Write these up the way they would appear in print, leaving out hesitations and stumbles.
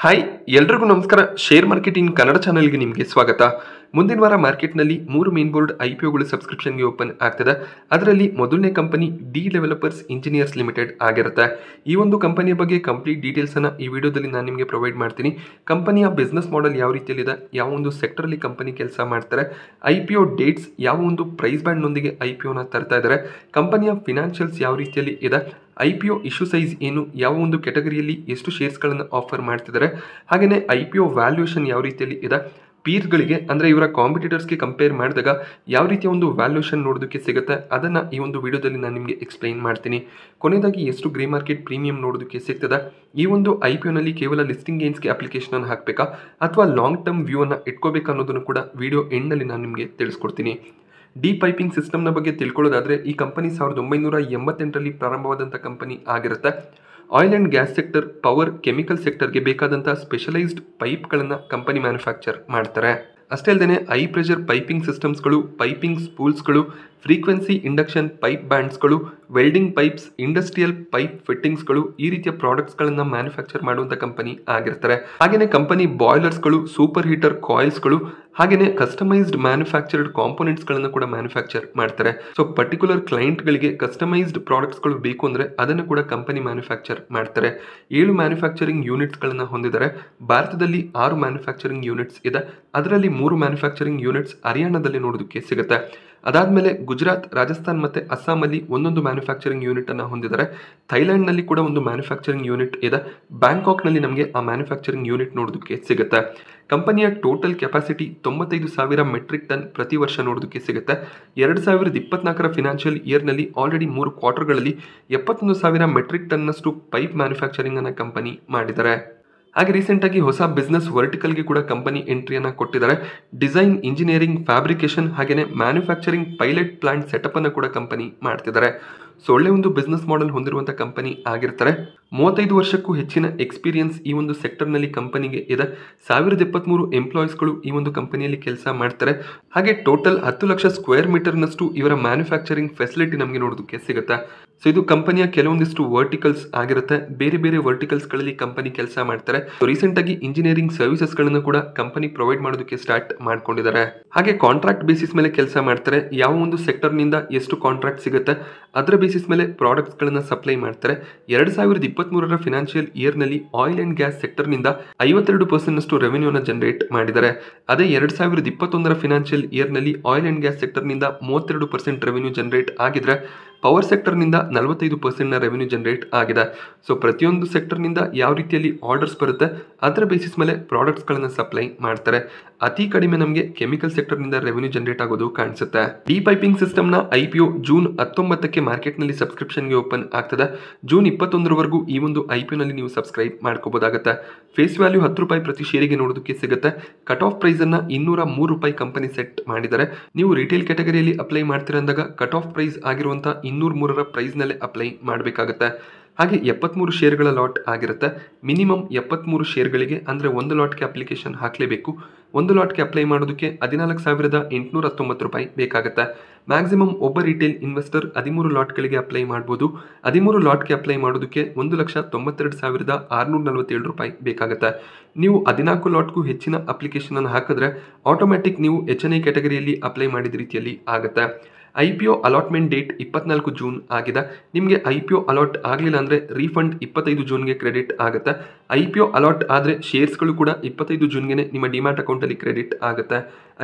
Hi ಎಲ್ರಿಗೂ ನಮಸ್ಕಾರ. Share marketing Kannada ಚಾನೆಲ್ಗೆ ನಿಮಗೆ ಸ್ವಾಗತ. ಮುಂದಿನ ವಾರ ಮಾರ್ಕೆಟ್ನಲ್ಲಿ 3 ಮೇನ್ ಬೋರ್ಡ್ IPOಗಳು ಸಬ್ಸ್ಕ್ರಿಪ್ಷನ್ಗೆ ಓಪನ್ ಆಗ್ತದೆ. ಅದರಲ್ಲಿ ಮೊದಲನೇ company D developers engineers limited ಆಗಿರುತ್ತೆ. ಈ ಒಂದು ಕಂಪನಿಯ ಬಗ್ಗೆ ಕಂಪ್ಲೀಟ್ ಡೀಟೇಲ್ಸನ್ನು ಈ ವಿಡಿಯೋದಲ್ಲಿ ನಾನು ನಿಮಗೆ ಪ್ರೊವೈಡ್ ಮಾಡ್ತೀನಿ. ಕಂಪನಿಯ ಬಿಸ್ನೆಸ್ ಮಾಡೆಲ್ ಯಾವ ರೀತಿಯಲ್ಲಿದೆ, ಯಾವ ಒಂದು ಸೆಕ್ಟರಲ್ಲಿ ಕಂಪನಿ ಕೆಲಸ ಮಾಡ್ತಾರೆ, IPO ಡೇಟ್ಸ್ ಯಾವ ಒಂದು ಪ್ರೈಸ್ ಬ್ಯಾಂಡ್ನೊಂದಿಗೆ IPOನ ತರ್ತಾ ಇದ್ದಾರೆ, ಕಂಪನಿಯ ಫಿನಾನ್ಷಿಯಲ್ಸ್ ಯಾವ ರೀತಿಯಲ್ಲಿ ಇದೆ, IPO ಇಶ್ಯೂ ಸೈಜ್ ಏನು, ಯಾವ ಒಂದು ಕೆಟಗರಿಯಲ್ಲಿ ಎಷ್ಟು ಶೇರ್ಸ್ಗಳನ್ನು ಆಫರ್ ಮಾಡ್ತಿದ್ದಾರೆ, ಹಾಗೆಯೇ IPO ವ್ಯಾಲ್ಯೂಯೇಷನ್ ಯಾವ ರೀತಿಯಲ್ಲಿ ಇದೆ, ಪೀರ್ಗಳಿಗೆ ಅಂದರೆ ಇವರ ಕಾಂಪಿಟೇಟರ್ಸ್ಗೆ ಕಂಪೇರ್ ಮಾಡಿದಾಗ ಯಾವ ರೀತಿಯ ಒಂದು ವ್ಯಾಲ್ಯೂಯೇಷನ್ ನೋಡೋದಕ್ಕೆ ಸಿಗುತ್ತೆ, ಅದನ್ನು ಈ ಒಂದು ವಿಡಿಯೋದಲ್ಲಿ ನಾನು ನಿಮಗೆ ಎಕ್ಸ್ಪ್ಲೈನ್ ಮಾಡ್ತೀನಿ. ಕೊನೆಯದಾಗಿ ಎಷ್ಟು ಗ್ರೇ ಮಾರ್ಕೆಟ್ ಪ್ರೀಮಿಯಂ ನೋಡೋದಕ್ಕೆ ಸಿಗ್ತದೆ, ಈ ಒಂದು IPOನಲ್ಲಿ ಕೇವಲ ಲಿಸ್ಟಿಂಗ್ ಗೇನ್ಸ್ಗೆ ಅಪ್ಲಿಕೇಶನ್ ಹಾಕಬೇಕಾ ಅಥವಾ ಲಾಂಗ್ ಟರ್ಮ್ ವ್ಯೂವನ್ನು ಇಟ್ಕೋಬೇಕಾ ಅನ್ನೋದನ್ನು ಕೂಡ ವಿಡಿಯೋ ಎಂಡ್ನಲ್ಲಿ ನಾನು ನಿಮಗೆ ತಿಳಿಸ್ಕೊಡ್ತೀನಿ. ಡಿ ಪೈಪಿಂಗ್ ಸಿಸ್ಟಮ್ನ ಬಗ್ಗೆ ತಿಳ್ಕೊಳ್ಳೋದಾದರೆ ಈ ಕಂಪನಿ 1988ರಲ್ಲಿ ಪ್ರಾರಂಭವಾದಂಥ ಕಂಪನಿ ಆಗಿರುತ್ತೆ. Oil and gas sector, power, chemical ಸೆಕ್ಟರ್ಗೆ ಬೇಕಾದಂಥ ಸ್ಪೆಷಲೈಸ್ಡ್ ಪೈಪ್ಗಳನ್ನು ಕಂಪನಿ ಮ್ಯಾನುಫ್ಯಾಕ್ಚರ್ ಮಾಡ್ತಾರೆ. ಅಷ್ಟೇ ಅಲ್ಲದೆ ಹೈ ಪ್ರೆಷರ್ ಪೈಪಿಂಗ್ ಸಿಸ್ಟಮ್ಸ್ಗಳು, ಪೈಪಿಂಗ್ ಸ್ಪೂಲ್ಸ್ಗಳು, ಫ್ರೀಕ್ವೆನ್ಸಿ ಇಂಡಕ್ಷನ್ ಪೈಪ್ ಬ್ಯಾಂಡ್ಸ್ಗಳು, ವೆಲ್ಡಿಂಗ್ ಪೈಪ್ಸ್, ಇಂಡಸ್ಟ್ರಿಯಲ್ ಪೈಪ್ ಫಿಟ್ಟಿಂಗ್ಸ್ಗಳು, ಈ ರೀತಿಯ ಪ್ರಾಡಕ್ಟ್ಸ್ಗಳನ್ನು ಮ್ಯಾನುಫ್ಯಾಕ್ಚರ್ ಮಾಡುವಂಥ ಕಂಪನಿ ಆಗಿರ್ತಾರೆ. ಹಾಗೆಯೇ ಕಂಪನಿ ಬಾಯ್ಲರ್ಸ್ಗಳು, ಸೂಪರ್ ಹೀಟರ್ ಕಾಯಿಲ್ಸ್ಗಳು, ಹಾಗೆಯೇ ಕಸ್ಟಮೈಸ್ಡ್ ಮ್ಯಾನುಫ್ಯಾಕ್ಚರ್ಡ್ ಕಾಂಪೋನೆಂಟ್ಸ್ಗಳನ್ನು ಕೂಡ ಮ್ಯಾನುಫ್ಯಾಕ್ಚರ್ ಮಾಡ್ತಾರೆ. ಸೊ ಪರ್ಟಿಕ್ಯುಲರ್ ಕ್ಲೈಂಟ್ಗಳಿಗೆ ಕಸ್ಟಮೈಸ್ಡ್ ಪ್ರಾಡಕ್ಟ್ಸ್ಗಳು ಬೇಕು ಅಂದರೆ ಅದನ್ನು ಕೂಡ ಕಂಪನಿ ಮ್ಯಾನುಫ್ಯಾಕ್ಚರ್ ಮಾಡ್ತಾರೆ. 7 ಮ್ಯಾನುಫ್ಯಾಕ್ಚರಿಂಗ್ ಯೂನಿಟ್ಸ್ಗಳನ್ನು ಹೊಂದಿದ್ದಾರೆ. ಭಾರತದಲ್ಲಿ 6 ಮ್ಯಾನುಫ್ಯಾಕ್ಚರಿಂಗ್ ಯೂನಿಟ್ಸ್ ಇದೆ. ಅದರಲ್ಲಿ 3 ಮ್ಯಾನುಫ್ಯಾಕ್ಚರಿಂಗ್ ಯೂನಿಟ್ಸ್ ಹರಿಯಾಣದಲ್ಲಿ ನೋಡೋದಕ್ಕೆ ಸಿಗುತ್ತೆ. ಅದಾದಮೇಲೆ ಗುಜರಾತ್, ರಾಜಸ್ಥಾನ್ ಮತ್ತು ಅಸ್ಸಾಮಲ್ಲಿ ಒಂದೊಂದು ಮ್ಯಾನುಫ್ಯಾಕ್ಚರಿಂಗ್ ಯೂನಿಟನ್ನು ಹೊಂದಿದ್ದಾರೆ. ಥೈಲ್ಯಾಂಡ್ನಲ್ಲಿ ಕೂಡ ಒಂದು ಮ್ಯಾನುಫ್ಯಾಕ್ಚರಿಂಗ್ ಯೂನಿಟ್ ಇದೆ. ಬ್ಯಾಂಕಾಕ್ನಲ್ಲಿ ನಮಗೆ ಆ ಮ್ಯಾನುಫ್ಯಾಕ್ಚರಿಂಗ್ ಯೂನಿಟ್ ನೋಡೋದಕ್ಕೆ ಸಿಗುತ್ತೆ. ಕಂಪನಿಯ ಟೋಟಲ್ ಕೆಪಾಸಿಟಿ 95,000 ಮೆಟ್ರಿಕ್ ಟನ್ ಪ್ರತಿ ವರ್ಷ ನೋಡೋದಕ್ಕೆ ಸಿಗುತ್ತೆ. 2024ರ ಫಿನಾನ್ಷಿಯಲ್ ಇಯರ್ನಲ್ಲಿ ಆಲ್ರೆಡಿ 3 ಕ್ವಾರ್ಟರ್ಗಳಲ್ಲಿ 71,000 ಮೆಟ್ರಿಕ್ ಟನ್ನಷ್ಟು ಪೈಪ್ ಮ್ಯಾನುಫ್ಯಾಕ್ಚರಿಂಗ್ ಅನ್ನು ಕಂಪನಿ ಮಾಡಿದ್ದಾರೆ. ಹಾಗೆ ರೀಸೆಂಟಾಗಿ ಹೊಸ ಬಿಸ್ನೆಸ್ ವರ್ಟಿಕಲ್ಗೆ ಕೂಡ ಕಂಪನಿ ಎಂಟ್ರಿಯನ್ನು ಕೊಟ್ಟಿದ್ದಾರೆ. ಡಿಸೈನ್, ಇಂಜಿನಿಯರಿಂಗ್, ಫ್ಯಾಬ್ರಿಕೇಷನ್ ಹಾಗೆಯೇ ಮ್ಯಾನುಫ್ಯಾಕ್ಚರಿಂಗ್ ಪೈಲಟ್ ಪ್ಲಾಂಟ್ ಸೆಟಪ್ ಅನ್ನು ಕೂಡ ಕಂಪನಿ ಮಾಡ್ತಿದ್ದಾರೆ. ಸೊ ಒಳ್ಳೆ ಒಂದು ಬಿಸ್ನೆಸ್ ಮಾಡೆಲ್ ಹೊಂದಿರುವಂಥ ಕಂಪನಿ ಆಗಿರ್ತಾರೆ. 35 ವರ್ಷಕ್ಕೂ ಹೆಚ್ಚಿನ ಎಕ್ಸ್ಪೀರಿಯನ್ಸ್ ಈ ಒಂದು ಸೆಕ್ಟರ್ನಲ್ಲಿ ಕಂಪನಿಗೆ ಇದೆ. 1073 ಎಂಪ್ಲಾಯೀಸ್ಗಳು ಈ ಒಂದು ಕಂಪನಿಯಲ್ಲಿ ಕೆಲಸ ಮಾಡ್ತಾರೆ. ಹಾಗೆ ಟೋಟಲ್ 10 ಲಕ್ಷ ಸ್ಕ್ವೇರ್ ಮೀಟರ್ನಷ್ಟು ಇವರ ಮ್ಯಾನುಫ್ಯಾಕ್ಚರಿಂಗ್ ಫೆಸಿಲಿಟಿ ನಮಗೆ ನೋಡೋದಕ್ಕೆ ಸಿಗುತ್ತೆ. ಸೊ ಇದು ಕಂಪನಿಯ ಕೆಲವೊಂದಿಷ್ಟು ವರ್ಟಿಕಲ್ಸ್ ಆಗಿರುತ್ತೆ. ಬೇರೆ ಬೇರೆ ವರ್ಟಿಕಲ್ಸ್ಗಳಲ್ಲಿ ಕಂಪನಿ ಕೆಲಸ ಮಾಡ್ತಾರೆ. ರೀಸೆಂಟಾಗಿ ಇಂಜಿನಿಯರಿಂಗ್ ಸರ್ವಿಸಸ್ಗಳನ್ನು ಕೂಡ ಕಂಪನಿ ಪ್ರೊವೈಡ್ ಮಾಡೋದಕ್ಕೆ ಸ್ಟಾರ್ಟ್ ಮಾಡ್ಕೊಂಡಿದ್ದಾರೆ. ಹಾಗೆ ಕಾಂಟ್ರಾಕ್ಟ್ ಬೇಸಿಸ್ ಮೇಲೆ ಕೆಲಸ ಮಾಡ್ತಾರೆ. ಯಾವ ಒಂದು ಸೆಕ್ಟರ್ನಿಂದ ಎಷ್ಟು ಕಾಂಟ್ರಾಕ್ಟ್ ಸಿಗುತ್ತೆ ಅದರ ಬೇಸಿಸ್ ಮೇಲೆ ಪ್ರಾಡಕ್ಟ್ಸ್ಗಳನ್ನು ಸಪ್ಲೈ ಮಾಡ್ತಾರೆ. 2023ರ ಫಿನಾನ್ಷಿಯಲ್ ಇಯರ್ನಲ್ಲಿ ಆಯಿಲ್ ಆ್ಯಂಡ್ ಗ್ಯಾಸ್ ಸೆಕ್ಟರ್ನಿಂದ 52% ರೆವೆನ್ಯೂನ ಜನರೇಟ್ ಮಾಡಿದ್ದಾರೆ. ಅದೇ 2021ರ ಫಿನಾನ್ಷಿಯಲ್ ಇಯರ್ನಲ್ಲಿ ಆಯಿಲ್ ಆ್ಯಂಡ್ ಗ್ಯಾಸ್ ಸೆಕ್ಟರ್ನಿಂದ 32% ರೆವೆನ್ಯೂ ಜನರೇಟ್ ಆಗಿದ್ರೆ ಪವರ್ ಸೆಕ್ಟರ್ನಿಂದ 45% ರೆವೆನ್ಯೂ ಜನರೇಟ್ ಆಗಿದೆ. ಸೊ ಪ್ರತಿಯೊಂದು ಸೆಕ್ಟರ್ನಿಂದ ಯಾವ ರೀತಿಯಲ್ಲಿ ಆರ್ಡರ್ಸ್ ಬರುತ್ತೆ ಅದರ ಬೇಸಿಸ್ ಮೇಲೆ ಪ್ರಾಡಕ್ಟ್ಸ್ಗಳನ್ನು ಸಪ್ಲೈ ಮಾಡ್ತಾರೆ. ಅತಿ ಕಡಿಮೆ ನಮಗೆ ಕೆಮಿಕಲ್ ಸೆಕ್ಟರ್ನಿಂದ ರೆವೆನ್ಯೂ ಜನರೇಟ್ ಆಗೋದು ಕಾಣಿಸುತ್ತೆ. ಡಿ ಪೈಪಿಂಗ್ ಸಿಸ್ಟಮ್ನ IPO ಜೂನ್ 19ಕ್ಕೆ ಮಾರ್ಕೆಟ್ನಲ್ಲಿ ಸಬ್ಸ್ಕ್ರಿಪ್ಷನ್ಗೆ ಓಪನ್ ಆಗ್ತದೆ. ಜೂನ್ 21ರವರೆಗೂ ಈ ಒಂದು IPOನಲ್ಲಿ ನೀವು ಸಬ್ಸ್ಕ್ರೈಬ್ ಮಾಡ್ಕೋಬೋದಾಗುತ್ತೆ. ಫೇಸ್ ವ್ಯಾಲ್ಯೂ 10 ರೂಪಾಯಿ ಪ್ರತಿ ಶೇರಿಗೆ ನೋಡೋದಕ್ಕೆ ಸಿಗುತ್ತೆ. ಕಟ್ ಆಫ್ ಪ್ರೈಸ್ ಅನ್ನ 203 ರೂಪಾಯಿ ಕಂಪನಿ ಸೆಟ್ ಮಾಡಿದ್ದಾರೆ. ನೀವು ರಿಟೇಲ್ ಕ್ಯಾಟಗರಿಯಲ್ಲಿ ಅಪ್ಲೈ ಮಾಡ್ತೀರಾ ಅಂದಾಗ ಕಟ್ ಆಫ್ ಪ್ರೈಸ್ ಆಗಿರುವಂಥ 203ರ ಪ್ರೈಸ್ನಲ್ಲೇ ಅಪ್ಲೈ ಮಾಡಬೇಕಾಗುತ್ತೆ. ಹಾಗೆ 73 ಶೇರ್ಗಳ ಲಾಟ್ ಆಗಿರುತ್ತೆ. ಮಿನಿಮಮ್ 73 ಶೇರ್ಗಳಿಗೆ ಅಂದರೆ ಒಂದು ಲಾಟ್ಗೆ ಅಪ್ಲಿಕೇಶನ್ ಹಾಕಲೇಬೇಕು. ಒಂದು ಲಾಟ್ಗೆ ಅಪ್ಲೈ ಮಾಡೋದಕ್ಕೆ 14,819 ರೂಪಾಯಿ ಬೇಕಾಗುತ್ತೆ. ಮ್ಯಾಕ್ಸಿಮಮ್ ಒಬ್ಬ ರಿಟೇಲ್ ಇನ್ವೆಸ್ಟರ್ 13 ಲಾಟ್ಗಳಿಗೆ ಅಪ್ಲೈ ಮಾಡ್ಬೋದು. 13 ಲಾಟ್ಗೆ ಅಪ್ಲೈ ಮಾಡೋದಕ್ಕೆ 1,92,647 ರೂಪಾಯಿ ಬೇಕಾಗುತ್ತೆ. ನೀವು 14 ಲಾಟ್ಗೂ ಹೆಚ್ಚಿನ ಅಪ್ಲಿಕೇಶನ್ ಹಾಕಿದ್ರೆ ಆಟೋಮ್ಯಾಟಿಕ್ ನೀವು HNI ಕ್ಯಾಟಗರಿಯಲ್ಲಿ ಅಪ್ಲೈ ಮಾಡಿದ ರೀತಿಯಲ್ಲಿ ಆಗುತ್ತೆ. IPO ಅಲಾಟ್ಮೆಂಟ್ ಡೇಟ್ 24 ಜೂನ್ ಆಗಿದೆ. ನಿಮಗೆ IPO ಅಲಾಟ್ ಆಗಲಿಲ್ಲ ಅಂದರೆ ರೀಫಂಡ್ 25 ಜೂನ್ಗೆ ಕ್ರೆಡಿಟ್ ಆಗುತ್ತೆ. IPO ಅಲಾಟ್ ಆದರೆ ಶೇರ್ಸ್ಗಳು ಕೂಡ 25 ಜೂನ್ಗೆ ನಿಮ್ಮ ಡಿಮ್ಯಾಟ್ ಅಕೌಂಟಲ್ಲಿ ಕ್ರೆಡಿಟ್ ಆಗುತ್ತೆ.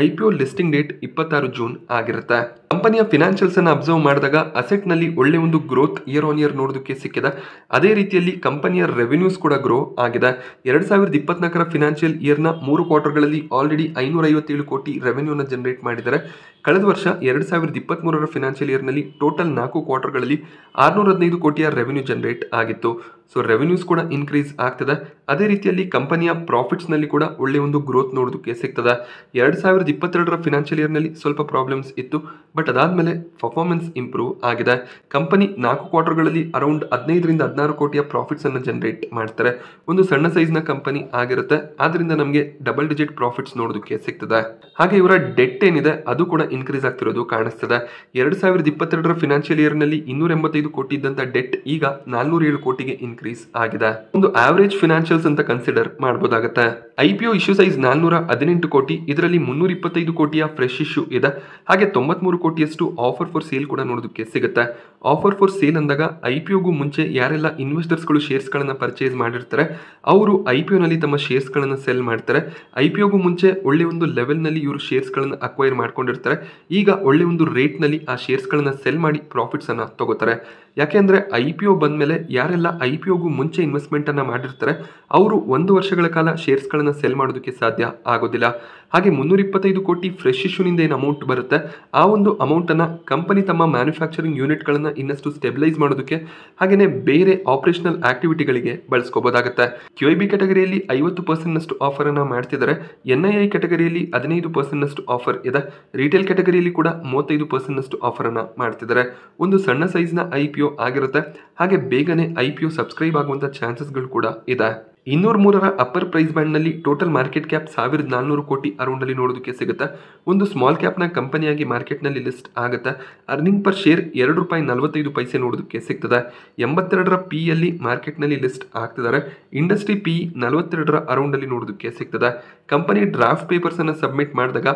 IPO ಲಿಸ್ಟಿಂಗ್ ಡೇಟ್ 26 ಜೂನ್ ಆಗಿರುತ್ತೆ. ಕಂಪನಿಯ ಫಿನಾನ್ಷಿಯಲ್ಸ್ ಅನ್ನು ಅಬ್ಸರ್ವ್ ಮಾಡಿದಾಗ ಅಸೆಟ್ನಲ್ಲಿ ಒಳ್ಳೆ ಒಂದು ಗ್ರೋತ್ ಇಯರ್ ಆನ್ ಇಯರ್ ನೋಡೋದಕ್ಕೆ ಸಿಕ್ಕಿದೆ. ಅದೇ ರೀತಿಯಲ್ಲಿ ಕಂಪನಿಯ ರೆವೆನ್ಯೂಸ್ ಕೂಡ ಗ್ರೋ ಆಗಿದೆ. 2024ರ ಫಿನಾನ್ಷಿಯಲ್ ಇಯರ್ನ 3 ಕ್ವಾರ್ಟರ್ಗಳಲ್ಲಿ ಆಲ್ರೆಡಿ 557 ಕೋಟಿ ರೆವೆನ್ಯೂನ ಜನರೇಟ್ ಮಾಡಿದ್ದಾರೆ. ಕಳೆದ ವರ್ಷ 2023ರ ಫಿನಾನ್ಷಿಯಲ್ ಇಯರ್ನಲ್ಲಿ ಟೋಟಲ್ 4 ಕ್ವಾರ್ಟರ್ಗಳಲ್ಲಿ 615 ಕೋಟಿಯ ರೆವೆನ್ಯೂ ಜನರೇಟ್ ಆಗಿತ್ತು. ಸೊ ರೆವೆನ್ಯೂಸ್ ಕೂಡ ಇನ್ಕ್ರೀಸ್ ಆಗ್ತದೆ. ಅದೇ ರೀತಿಯಲ್ಲಿ ಕಂಪನಿಯ ಪ್ರಾಫಿಟ್ಸ್ನಲ್ಲಿ ಕೂಡ ಒಳ್ಳೆ ಒಂದು ಗ್ರೋತ್ ನೋಡೋದಕ್ಕೆ ಸಿಗ್ತದೆ. 2022ರ ಫಿನಾನ್ಷಿಯಲ್ ಇಯರ್ನಲ್ಲಿ ಸ್ವಲ್ಪ ಪ್ರಾಬ್ಲಮ್ಸ್ ಇತ್ತು, ಬಟ್ ಅದಾದಮೇಲೆ ಪರ್ಫಾರ್ಮೆನ್ಸ್ ಇಂಪ್ರೂವ್ ಆಗಿದೆ. ಕಂಪನಿ 4 ಕ್ವಾರ್ಟರ್ಗಳಲ್ಲಿ ಅರೌಂಡ್ 15ರಿಂದ 16 ಕೋಟಿಯ ಪ್ರಾಫಿಟ್ಸ್ ಅನ್ನು ಜನರೇಟ್ ಮಾಡ್ತಾರೆ. ಒಂದು ಸಣ್ಣ ಸೈಜ್ನ ಕಂಪನಿ ಆಗಿರುತ್ತೆ. ಆದ್ರಿಂದ ನಮಗೆ ಡಬಲ್ ಡಿಜಿಟ್ ಪ್ರಾಫಿಟ್ಸ್ ನೋಡೋದಕ್ಕೆ ಸಿಗ್ತದೆ. ಹಾಗೆ ಇವರ ಡೆಟ್ ಏನಿದೆ ಅದು ಕೂಡ ಇನ್ಕ್ರೀಸ್ ಆಗ್ತಿರೋದು ಕಾಣಿಸ್ತದೆ. 2022ರ ಫಿನಾನ್ಷಿಯಲ್ ಇಯರ್ನಲ್ಲಿ 285 ಕೋಟಿ ಇದ್ದಂಥ ಡೆಟ್ ಈಗ 407 ಕೋಟಿಗೆ ಇನ್ಕ್ರೀಸ್ ಇನ್ಕ್ರೀಸ್ ಆಗಿದೆ. ಒಂದು ಆವರೇಜ್ ಫಿನಾನ್ಷಿಯಲ್ಸ್ ಅಂತ ಕನ್ಸಿಡರ್ ಮಾಡಬಹುದಾಗುತ್ತೆ. IPO ಇಶ್ಯೂ ಸೈಜ್ 418 ಕೋಟಿ, ಇದರಲ್ಲಿ 325 ಕೋಟಿಯ ಫ್ರೆಶ್ ಇಶ್ಯೂ ಇದೆ. ಹಾಗೆ 93 ಕೋಟಿಯಷ್ಟು ಆಫರ್ ಫಾರ್ ಸೇಲ್ ಕೂಡ ನೋಡೋದಕ್ಕೆ ಸಿಗುತ್ತೆ. ಆಫರ್ ಫಾರ್ ಸೇಲ್ ಅಂದಾಗ IPOಗೂ ಮುಂಚೆ ಯಾರೆಲ್ಲ ಇನ್ವೆಸ್ಟರ್ಸ್ಗಳು ಶೇರ್ಸ್ಗಳನ್ನು ಪರ್ಚೇಸ್ ಮಾಡಿರ್ತಾರೆ ಅವರು IPOನಲ್ಲಿ ತಮ್ಮ ಶೇರ್ಸ್ಗಳನ್ನು ಸೆಲ್ ಮಾಡ್ತಾರೆ. IPOಗೂ ಮುಂಚೆ ಒಳ್ಳೆ ಒಂದು ಲೆವೆಲ್ನಲ್ಲಿ ಇವರು ಶೇರ್ಸ್ಗಳನ್ನು ಅಕ್ವೈರ್ ಮಾಡ್ಕೊಂಡಿರ್ತಾರೆ. ಈಗ ಒಳ್ಳೆ ಒಂದು ರೇಟ್ನಲ್ಲಿ ಆ ಶೇರ್ಸ್ಗಳನ್ನು ಸೆಲ್ ಮಾಡಿ ಪ್ರಾಫಿಟ್ಸನ್ನು ತಗೋತಾರೆ. ಯಾಕೆಂದರೆ IPO ಬಂದಮೇಲೆ ಯಾರೆಲ್ಲ IPOಗೂ ಮುಂಚೆ ಇನ್ವೆಸ್ಟ್ಮೆಂಟನ್ನು ಮಾಡಿರ್ತಾರೆ ಅವರು 1 ವರ್ಷಗಳ ಕಾಲ ಶೇರ್ಸ್ಗಳನ್ನು ಸೆಲ್ ಮಾಡೋದಕ್ಕೆ ಸಾಧ್ಯ ಆಗೋದಿಲ್ಲ. ಹಾಗೆ 325 ಕೋಟಿ ಫ್ರೆಶ್ ಇಶ್ಯೂನಿಂದ ಏನು ಅಮೌಂಟ್ ಬರುತ್ತೆ ಆ ಒಂದು ಅಮೌಂಟನ್ನು ಕಂಪನಿ ತಮ್ಮ ಮ್ಯಾನುಫ್ಯಾಕ್ಚರಿಂಗ್ ಯೂನಿಟ್ಗಳನ್ನು ಇನ್ನಷ್ಟು ಸ್ಟೆಬಿಲೈಸ್ ಮಾಡೋದಕ್ಕೆ ಹಾಗೆಯೇ ಬೇರೆ ಆಪರೇಷನಲ್ ಆಕ್ಟಿವಿಟಿಗಳಿಗೆ ಬಳಸ್ಕೋಬೋದಾಗುತ್ತೆ. QIB ಕ್ಯಾಟಗರಿಯಲ್ಲಿ 50% ಆಫರನ್ನು ಮಾಡ್ತಿದ್ದಾರೆ. NII ಕ್ಯಾಟಗರಿಯಲ್ಲಿ 15% ಆಫರ್ ಇದೆ. ರಿಟೇಲ್ ಕ್ಯಾಟಗರಿಯಲ್ಲಿ ಕೂಡ 35% ಆಫರನ್ನು ಮಾಡ್ತಿದ್ದಾರೆ. ಒಂದು ಸಣ್ಣ ಸೈಜ್ನ IPO ಆಗಿರುತ್ತೆ. ಹಾಗೆ ಬೇಗನೆ IPO ಸಬ್ಸ್ಕ್ರೈಬ್ ಆಗುವಂಥ ಚಾನ್ಸಸ್ಗಳು ಕೂಡ ಇದೆ. 203ರ ಅಪ್ಪರ್ ಪ್ರೈಸ್ ಬ್ಯಾಂಡ್ನಲ್ಲಿ ಟೋಟಲ್ ಮಾರ್ಕೆಟ್ ಕ್ಯಾಪ್ 1400 ಕೋಟಿ ಅರೌಂಡಲ್ಲಿ ನೋಡೋದಕ್ಕೆ ಸಿಗುತ್ತೆ. ಒಂದು ಸ್ಮಾಲ್ ಕ್ಯಾಪ್ನ ಕಂಪನಿಯಾಗಿ ಮಾರ್ಕೆಟ್ನಲ್ಲಿ ಲಿಸ್ಟ್ ಆಗುತ್ತೆ. ಅರ್ನಿಂಗ್ ಪರ್ ಶೇರ್ ₹2.45 ನೋಡೋದಕ್ಕೆ ಸಿಗ್ತದೆ. 82ರ PEಯಲ್ಲಿ ಮಾರ್ಕೆಟ್ನಲ್ಲಿ ಲಿಸ್ಟ್ ಆಗ್ತಿದ್ದಾರೆ. ಇಂಡಸ್ಟ್ರಿ PE 42ರ ಅರೌಂಡಲ್ಲಿ ನೋಡೋದಕ್ಕೆ ಸಿಗ್ತದೆ. ಕಂಪನಿ ಡ್ರಾಫ್ಟ್ ಪೇಪರ್ಸನ್ನು ಸಬ್ಮಿಟ್ ಮಾಡಿದಾಗ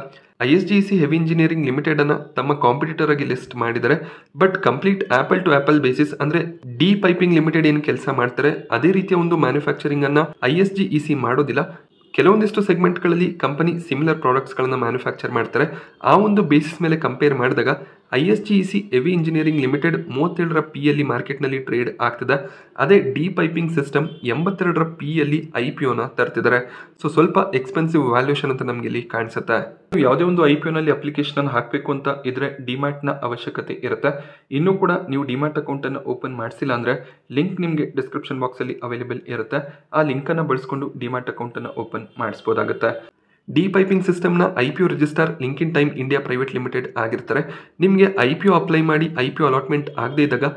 ISGEC ಹೆವಿ ಇಂಜಿನಿಯರಿಂಗ್ ಲಿಮಿಟೆಡ್ ಅನ್ನು ತಮ್ಮ ಕಾಂಪಿಟೇಟರ್ ಆಗಿ ಲಿಸ್ಟ್ ಮಾಡಿದ್ದಾರೆ. But complete apple to apple basis ಅಂದ್ರೆ ಡಿ ಪೈಪಿಂಗ್ ಲಿಮಿಟೆಡ್ ಏನು ಕೆಲಸ ಮಾಡ್ತಾರೆ ಅದೇ ರೀತಿಯ ಒಂದು ಮ್ಯಾನುಫ್ಯಾಕ್ಚರಿಂಗ್ ಅನ್ನ ISGEC ಮಾಡೋದಿಲ್ಲ. ಕೆಲವೊಂದಿಷ್ಟು ಸೆಗ್ಮೆಂಟ್ಗಳಲ್ಲಿ ಕಂಪನಿ ಸಿಮಿಲರ್ ಪ್ರಾಡಕ್ಟ್ಸ್ಗಳನ್ನು ಮ್ಯಾನುಫ್ಯಾಕ್ಚರ್ ಮಾಡ್ತಾರೆ. ಆ ಒಂದು ಬೇಸಿಸ್ ಮೇಲೆ ಕಂಪೇರ್ ಮಾಡಿದಾಗ ISGEC ಹೆವಿ ಇಂಜಿನಿಯರಿಂಗ್ ಲಿಮಿಟೆಡ್ 37ರ PEಯಲ್ಲಿ ಮಾರ್ಕೆಟ್ನಲ್ಲಿ ಟ್ರೇಡ್ ಆಗ್ತಿದೆ. ಅದೇ ಡಿ ಪೈಪಿಂಗ್ ಸಿಸ್ಟಮ್ 82ರ PEಯಲ್ಲಿ IPOನ ತರ್ತಿದ್ದಾರೆ. ಸೊ ಸ್ವಲ್ಪ ಎಕ್ಸ್ಪೆನ್ಸಿವ್ ವ್ಯಾಲ್ಯೂಷನ್ ಅಂತ ನಮಗೆ ಇಲ್ಲಿ ಕಾಣಿಸುತ್ತೆ. ಯಾವುದೇ ಒಂದು IPOನಲ್ಲಿ ಅಪ್ಲಿಕೇಶನ್ ಅನ್ನು ಹಾಕಬೇಕು ಅಂತ ಇದ್ರೆ ಡಿಮ್ಯಾಟ್ನ ಅವಶ್ಯಕತೆ ಇರುತ್ತೆ. ಇನ್ನೂ ಕೂಡ ನೀವು ಡಿಮ್ಯಾಟ್ ಅಕೌಂಟನ್ನು ಓಪನ್ ಮಾಡಿಸಿಲ್ಲ ಅಂದರೆ ಲಿಂಕ್ ನಿಮಗೆ ಡಿಸ್ಕ್ರಿಪ್ಷನ್ ಬಾಕ್ಸಲ್ಲಿ ಅವೈಲೇಬಲ್ ಇರುತ್ತೆ. ಆ ಲಿಂಕನ್ನು ಬಳಸ್ಕೊಂಡು ಡಿಮ್ಯಾಟ್ ಅಕೌಂಟನ್ನು ಓಪನ್ ಮಾಡಿಸ್ಬೋದಾಗುತ್ತೆ. ಡಿ ಪೈಪಿಂಗ್ ಸಿಸ್ಟಮ್ನ IPO register Link Intime India private limited ಆಗಿರ್ತಾರೆ. ನಿಮಗೆ IPO ಅಪ್ಲೈ ಮಾಡಿ IPO ಅಲಾಟ್ಮೆಂಟ್ ಆಗದೇ ಇದ್ದಾಗ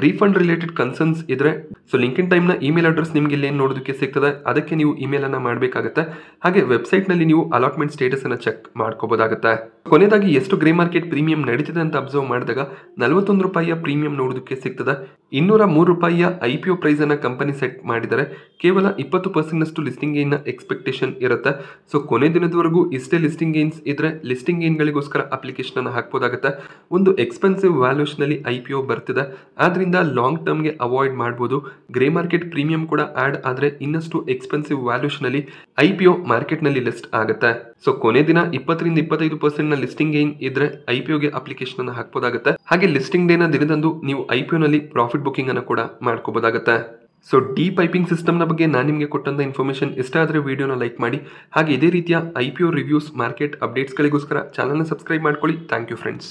ರೀಫಂಡ್ ರಿಲೇಟೆಡ್ ಕನ್ಸರ್ನ್ಸ್ ಇದ್ರೆ ಸೊ ಲಿಂಕಿನ್ ಟೈಮ್ನ ಇಮೇಲ್ ಅಡ್ರೆಸ್ ನಿಮಗೆ ಇಲ್ಲಿ ಏನು ನೋಡೋದಕ್ಕೆ ಸಿಗ್ತದೆ ಅದಕ್ಕೆ ನೀವು ಇಮೇಲನ್ನು ಮಾಡಬೇಕಾಗುತ್ತೆ. ಹಾಗೆ ವೆಬ್ಸೈಟ್ನಲ್ಲಿ ನೀವು ಅಲಾಟ್ಮೆಂಟ್ ಸ್ಟೇಟಸನ್ನು ಚೆಕ್ ಮಾಡ್ಕೋಬೋದಾಗುತ್ತೆ. ಕೊನೆಯದಾಗಿ ಎಷ್ಟು ಗ್ರೇ ಮಾರ್ಕೆಟ್ ಪ್ರೀಮಿಯಂ ನಡೀತಿದೆ ಅಂತ ಅಬ್ಸರ್ವ್ ಮಾಡಿದಾಗ ₹41 ಪ್ರೀಮಿಯಂ ನೋಡೋದಕ್ಕೆ ಸಿಗ್ತದೆ. ₹203 IPO ಪ್ರೈಸನ್ನು ಕಂಪನಿ ಸೆಟ್ ಮಾಡಿದ್ದಾರೆ. ಕೇವಲ 20% ಲಿಸ್ಟಿಂಗ್ ಗೇನ್ನ ಎಕ್ಸ್ಪೆಕ್ಟೇಷನ್ ಇರುತ್ತೆ. ಸೊ ಕೊನೆ ದಿನದವರೆಗೂ ಇಷ್ಟೇ ಲಿಸ್ಟಿಂಗ್ ಗೇನ್ಸ್ ಇದ್ರೆ ಲಿಸ್ಟಿಂಗ್ ಗೇನ್ಗಳಿಗೋಸ್ಕರ ಅಪ್ಲಿಕೇಶನ್ ಅನ್ನು ಹಾಕ್ಬೋದಾಗುತ್ತೆ. ಒಂದು ಎಕ್ಸ್ಪೆನ್ಸಿವ್ ವ್ಯಾಲ್ಯೂಷನಲ್ಲಿ IPO ಬರ್ತಿದೆ. ಆದ್ರಿಂದ ಲಾಂಗ್ ಟರ್ಮ್ಗೆ ಅವಾಯ್ಡ್ ಮಾಡ್ಬೋದು. ಗ್ರೇ ಮಾರ್ಕೆಟ್ ಪ್ರೀಮಿಯಂ ಕೂಡ ಆಡ್ ಆದರೆ ಇನ್ನಷ್ಟು ಎಕ್ಸ್ಪೆನ್ಸಿವ್ ವ್ಯಾಲ್ಯೂಷನಲ್ಲಿ IPO ಮಾರ್ಕೆಟ್ನಲ್ಲಿ ಲಿಸ್ಟ್ ಆಗುತ್ತೆ. ಸೊ ಕೊನೆ ದಿನ 20-25% ಲಿಸ್ಟಿಂಗ್ ಗೇನ್ ಇದ್ರೆ IPOಗೆ ಅಪ್ಲಿಕೇಶನ್ ಅನ್ನು ಹಾಕಬಹುದಾಗುತ್ತೆ. ಹಾಗೆ ಲಿಸ್ಟಿಂಗ್ ಡೇನ ದಿನದಂದು ನೀವು IPOನಲ್ಲಿ ಪ್ರಾಫಿಟ್ ಬುಕಿಂಗ್ ಅನ್ನು ಕೂಡ ಮಾಡ್ಕೋಬಹುದಾಗುತ್ತೆ. ಸೊ ಡಿ ಪೈಪಿಂಗ್ ಸಿಸ್ಟಮ್ನ ಬಗ್ಗೆ ನಾನು ನಿಮಗೆ ಕೊಟ್ಟಂತ ಇನ್ಫಾರ್ಮೇಷನ್ ಇಷ್ಟ ಆದರೆ ವಿಡಿಯೋನ ಲೈಕ್ ಮಾಡಿ. ಹಾಗೆ ಇದೇ ರೀತಿಯ IPO ರಿವ್ಯೂಸ್ ಮಾರ್ಕೆಟ್ ಅಪ್ಡೇಟ್ಸ್ಗಳಿಗೋಸ್ಕರ ಚಾನಲ್ನ ಸಬ್ಸ್ಕ್ರೈಬ್ ಮಾಡ್ಕೊಳ್ಳಿ. Thank you friends.